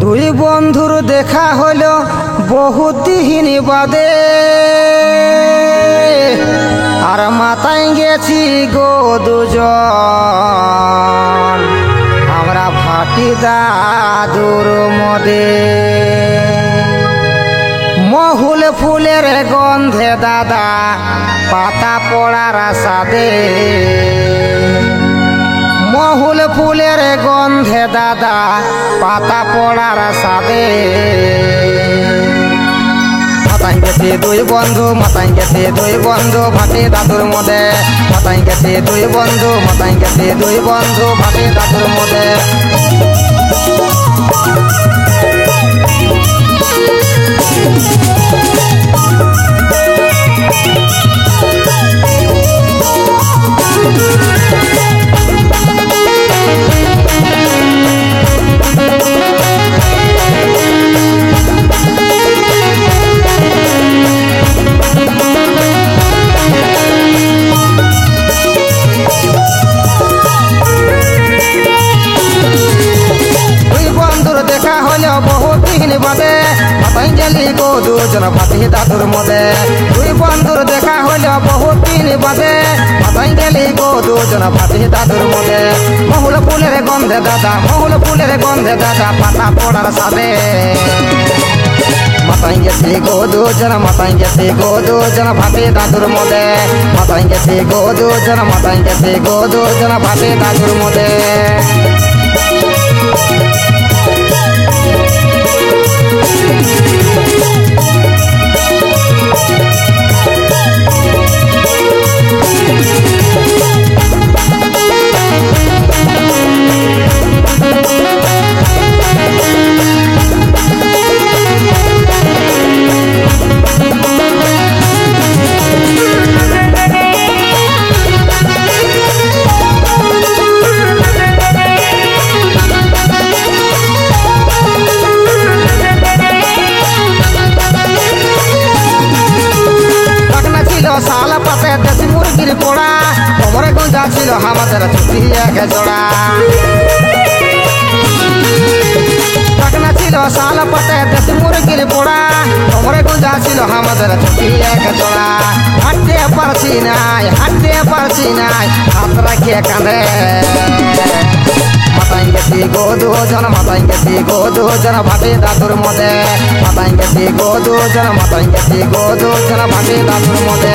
দুই বন্ধুর দেখা হলো বহুত দিন বাদে, আর মাথায় গেছি গো দুজন আমরা ভাটি দাদুর মদে। মহুল ফুলের গন্ধে দাদা পাতা পড়ার সাদে, মহুল ফুলের গন্ধে দাদা পাতা পড়ার সাদে। মাথায় গেছে দুই বন্ধু, মাথায় গেছে দুই বন্ধু ভাটি দাদুর মদে। মাথায় গেছে দুই বন্ধু, মাথায় গেছে দুই বন্ধু ভাটি দাদুর মদে। বহুত দিন বাদে মাথায় গেলি গো দুজন ভাটি দাদুর মদে। দুই বন্ধুর দেখা হইল বহুত দিন বাদে মাথায় গেলি গো দুজন ভাটি দাদুর মদে। মহুল ফুলের গন্ধে দাদা, মহুল ফুলের গন্ধে দাদা পাতা পড়ার সাদে। মাথায় গেছি গো দুজন, মাথায় গেছি গো দুজন ভাটি দাদুর মদে। মাথায় গেছি গো দুজন, মাথায় গেছি গো দুজন ভাটি দাদুর মদে। শাল পাতে দেশি মুরগির পোড়া, কোমরে গঞ্জা ছিল আমাদের ছুটি এক জোড়া। টাকনা ছিল শাল পাতে দেশি মুরগির পোড়া, কোমরে গঞ্জা ছিল আমাদের ছুটি এক জোড়া। হাঁটতে পারছি নাই, হাঁটতে পারছি নাই, হাত রাখিয়ে কাঁধে। মাথায় গেছি গো দুজন, মাথায় গেছি গো দুজন ভাটি দাদুর মদে। মাথায় গেছি গো দুজন, মাথায় গেছি গো দুজন ভাটি দাদুর মদে।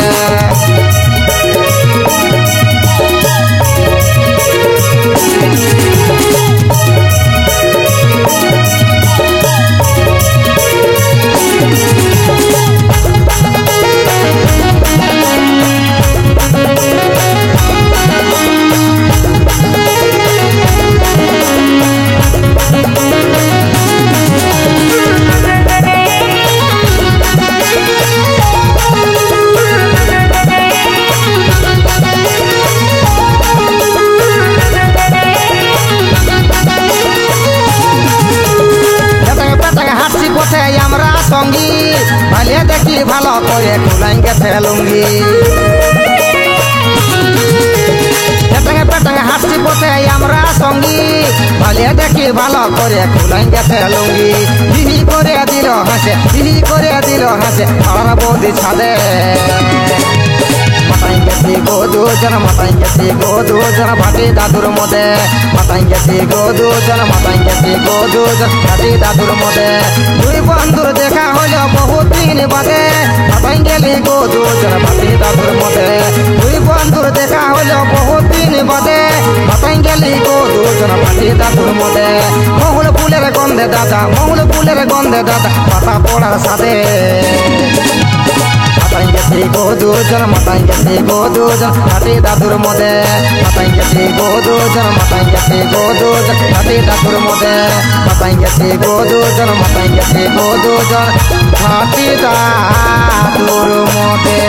আমরা সঙ্গী ভালে দেখি ভালো করে খুলাই গেছে লুঙ্গি। পেটাঙে পেটাঙে হাসি পথে আমরা সঙ্গী ভালে দেখি ভালো করে খুলাই গেছে লুঙ্গি। হিহি করে দিল হাসে, হিহি করে দিল হাসে পাড়ার বৌদি ছাদে। মাথায় গেছি গো দুজন, মাথায় গেছি গো দুজন ভাটি দাদুর মদে। মাথায় গেছি গো দুজন, মাথায় গেছি গো দুজন ভাটি দাদুর মদে। দুই বন্ধুর দেখা হইল বহুত দিন বাদে মাথায় গেলি গো দুজন ভাটি দাদুর মদে। দুই বন্ধুর দেখা হইল বহুত দিন বাদে মাথায় গেলি গো দুজন ভাটি দাদুর মদে। মহুল ফুলের গন্ধে দাদা, মহুল ফুলের গন্ধে দাদা পাতা পড়ার সাদে। মাথায় গেছি গো দুজন, মাথায় গেছি গো দুজন ভাটি দাদুর মদে। মাথায় গেছি গো দুজন, মাথায় গেছি গো দুজন ভাটি দাদুর মদে। মাথায় গেছি গো দুজন, মাথায় গেছি গো দুজন ভাটি দাদুর মদে।